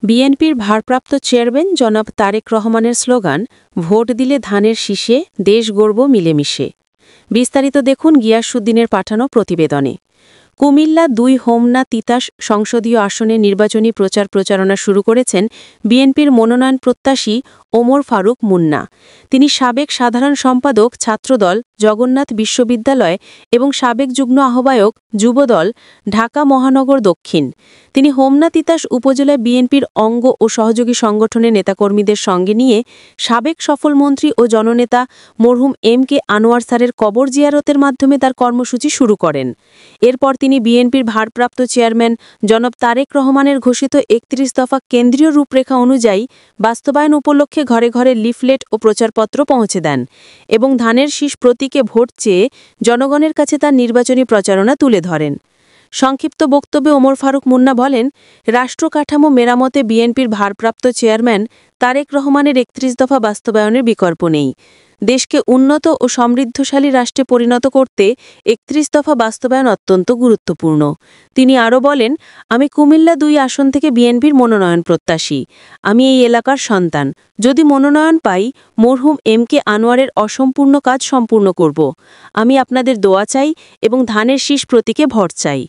বিএনপির ভারপ্রাপ্ত চেয়ারম্যান জনাব তারেক রহমানের স্লোগান ভোট দিলে ধানের শীষে দেশ গড়ব মিলেমিশে। বিস্তারিত দেখুন গিয়াসউদ্দিনের পাঠানো প্রতিবেদনে। কুমিল্লা ২ হোমনা তিতাস সংসদীয় আসনে নির্বাচনী প্রচারণা শুরু করেছেন বিএনপির মনোনয়ন প্রত্যাশী ওমর ফারুক মুন্না। তিনি সাবেক সাধারণ সম্পাদক ছাত্রদল জগন্নাথ বিশ্ববিদ্যালয় এবং সাবেক যুগ্ম আহ্বায়ক যুবদল ঢাকা মহানগর দক্ষিণ। তিনি হোমনা তিতাস উপজেলায় বিএনপির অঙ্গ ও সহযোগী সংগঠনের নেতাকর্মীদের সঙ্গে নিয়ে সাবেক সফল মন্ত্রী ও জননেতা মরহুম এম.কে. আনোয়ার স্যারের কবর জিয়ারতের মাধ্যমে তার কর্মসূচি শুরু করেন। এরপর তিনি বিএনপির ভারপ্রাপ্ত চেয়ারম্যান জনাব তারেক রহমানের ঘোষিত ৩১ দফা কেন্দ্রীয় রূপরেখা অনুযায়ী বাস্তবায়ন উপলক্ষে ঘরে ঘরে লিফলেট ও প্রচারপত্র পৌঁছে দেন এবং ধানের শীষ প্রতীকে ভোট চেয়ে জনগণের কাছে তার নির্বাচনী প্রচারণা তুলে ধরেন। সংক্ষিপ্ত বক্তব্যে ওমর ফারুক মুন্না বলেন, রাষ্ট্র কাঠামো মেরামতে বিএনপির ভারপ্রাপ্ত চেয়ারম্যান তারেক রহমানের ৩১ দফা বাস্তবায়নের বিকল্প নেই। দেশকে উন্নত ও সমৃদ্ধশালী রাষ্ট্রে পরিণত করতে ৩১ দফা বাস্তবায়ন অত্যন্ত গুরুত্বপূর্ণ। তিনি আরও বলেন, আমি কুমিল্লা ২ আসন থেকে বিএনপির মনোনয়ন প্রত্যাশী। আমি এই এলাকার সন্তান। যদি মনোনয়ন পাই, মরহুম এম.কে. আনোয়ারের অসম্পূর্ণ কাজ সম্পূর্ণ করব। আমি আপনাদের দোয়া চাই এবং ধানের শীষ প্রতীকে ভোট চাই।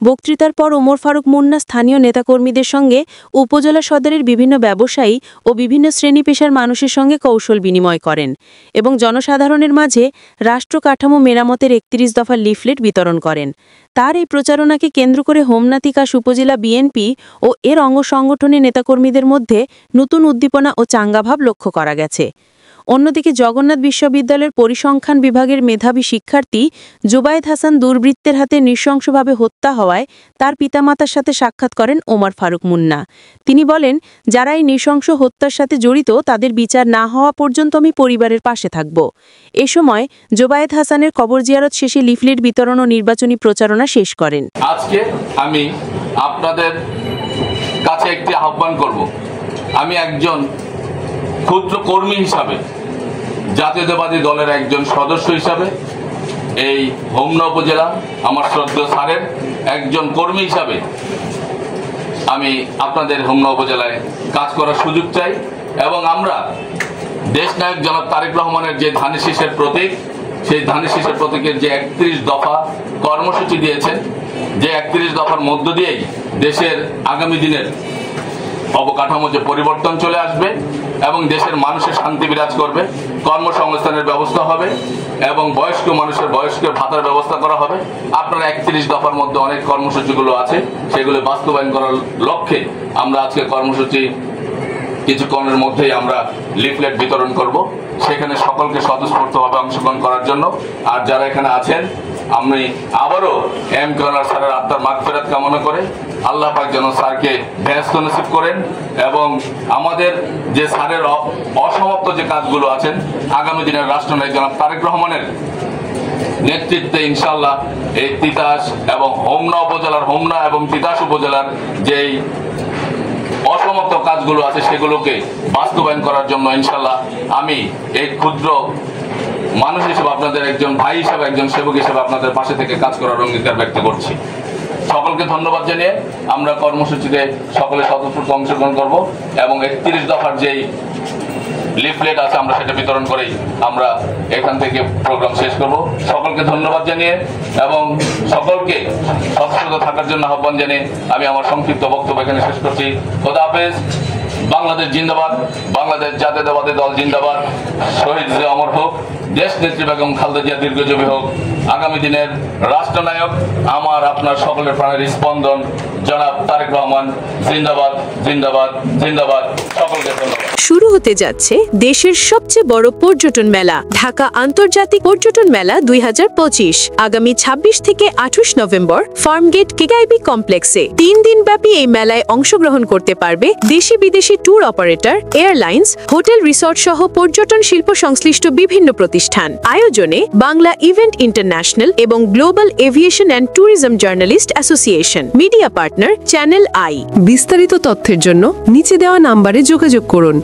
বক্তৃতার পর ওমর ফারুক মুন্না স্থানীয় নেতাকর্মীদের সঙ্গে উপজেলা সদরের বিভিন্ন ব্যবসায়ী ও বিভিন্ন শ্রেণী পেশার মানুষের সঙ্গে কৌশল বিনিময় করেন এবং জনসাধারণের মাঝে রাষ্ট্র কাঠামো মেরামতের ৩১ দফা লিফলেট বিতরণ করেন। তার এই প্রচারণাকে কেন্দ্র করে হোমনা তিতাস উপজেলা বিএনপি ও এর অঙ্গ সংগঠনের নেতাকর্মীদের মধ্যে নতুন উদ্দীপনা ও চাঙ্গাভাব লক্ষ্য করা গেছে। অন্যদিকে জগন্নাথ বিশ্ববিদ্যালয়ের পরিসংখ্যান বিভাগের মেধাবী শিক্ষার্থী জুবায়েদ হাসান দুর্বৃত্তের হাতে নৃশংসভাবে হত্যা হওয়ায় তার পিতামাতার সাথে সাক্ষাৎ করেন ওমর ফারুক মুন্না। তিনি বলেন, যারা এই নৃশংস হত্যার সাথে জড়িত তাদের বিচার না হওয়া পর্যন্ত আমি পরিবারের পাশে থাকব। এ সময় জুবায়েদ হাসানের কবর জিয়ারত শেষে লিফলেট বিতরণ ও নির্বাচনী প্রচারণা শেষ করেন। আজকে আমি আপনাদের কাছে একটি আহ্বান করব। আমি একজন ক্ষুদ্র কর্মী হিসাবে, জাতীয়তাবাদী দলের একজন সদস্য হিসাবে, এই হোমনা উপজেলা আমার শ্রদ্ধেয় স্যারের একজন কর্মী হিসাবে আমি আপনাদের হোমনা উপজেলায় কাজ করার সুযোগ চাই এবং আমরা দেশনায়ক জনাব তারেক রহমানের যে ধানের শীষের প্রতীক, সেই ধানের শীষের প্রতীকের যে ৩১ দফা কর্মসূচি দিয়েছেন, যে ৩১ দফার মধ্য দিয়েই দেশের আগামী দিনের অবকাঠামো যে পরিবর্তন চলে আসবে এবং দেশের মানুষের শান্তি বিরাজ করবে, কর্মসংস্থানের ব্যবস্থা হবে এবং বয়স্ক মানুষের বয়স্ক ভাতার ব্যবস্থা করা হবে। আপনারা ৩১ দফার মধ্যে অনেক কর্মসূচিগুলো আছে, সেগুলো বাস্তবায়ন করার লক্ষ্যে আমরা আজকে কর্মসূচি কিছুক্ষণের মধ্যেই আমরা লিফলেট বিতরণ করব। সেখানে সকলকে স্বতঃস্ফূর্তভাবে অংশগ্রহণ করার জন্য, আর যারা এখানে আছেন, আমি আবারও এম.কে. আনোয়ার স্যারের আত্মার মাগফিরাত কামনা করে আল্লাহ পাক যেন স্যারকে ব্যস্ত নসিব করেন এবং আমাদের যে স্যারের অসমাপ্ত যে কাজগুলো আছেন আগামী দিনের রাষ্ট্রনায়ক জনাব তারেক রহমানের নেতৃত্বে ইনশাআল্লাহ এই তিতাস এবং হোমনা এবং তিতাস উপজেলার যেই অসমাপ্ত কাজগুলো আছে সেগুলোকে বাস্তবায়ন করার জন্য ইনশাআল্লাহ আমি এই ক্ষুদ্র মানুষ হিসেবে, আপনাদের একজন ভাই হিসেবে, একজন সেবক হিসেবে আপনাদের পাশে থেকে কাজ করার অঙ্গীকার ব্যক্ত করছি। সকলকে ধন্যবাদ জানিয়ে আমরা কর্মসূচিতে সকলে স্বতঃস্ফূর্ত অংশগ্রহণ করব এবং ৩১ দফার যেই লিফলেট আছে আমরা সেটা বিতরণ করেই আমরা এখান থেকে প্রোগ্রাম শেষ করব। সকলকে ধন্যবাদ জানিয়ে এবং সকলকে সচেতন থাকার জন্য আহ্বান জানিয়ে আমি আমার সংক্ষিপ্ত বক্তব্য এখানে শেষ করছি। খোদা হাফেজ। বাংলাদেশ জিন্দাবাদ, বাংলাদেশ জাতীয়তাবাদী দল জিন্দাবাদ, শহীদ জিয়া অমর হোক, দেশ নেত্রী বেগম খালেদা জিয়া দীর্ঘজীবী হোক, আগামী দিনের রাষ্ট্রনায়ক আমার আপনার সকলের প্রাণের স্পন্দন জনাব তারেক রহমান জিন্দাবাদ, জিন্দাবাদ, জিন্দাবাদ। সকলকে ধন্যবাদ। শুরু হতে যাচ্ছে দেশের সবচেয়ে বড় পর্যটন মেলা, ঢাকা আন্তর্জাতিক পর্যটন মেলা ২০২৫। আগামী ২৬ থেকে ২৮ নভেম্বর ফার্মগেট কেআইবি কমপ্লেক্সে ৩ দিনব্যাপী এই মেলায় অংশগ্রহণ করতে পারবে দেশি বিদেশি tour operator, airlines, hotel resort সহ পর্যটন শিল্প সংশ্লিষ্ট বিভিন্ন প্রতিষ্ঠান। আয়োজনে বাংলা ইভেন্ট ইন্টারন্যাশনাল এবং global aviation and tourism journalist association. Media partner channel I. বিস্তারিত তথ্যের জন্য নিচে দেওয়া নাম্বারে যোগাযোগ করুন।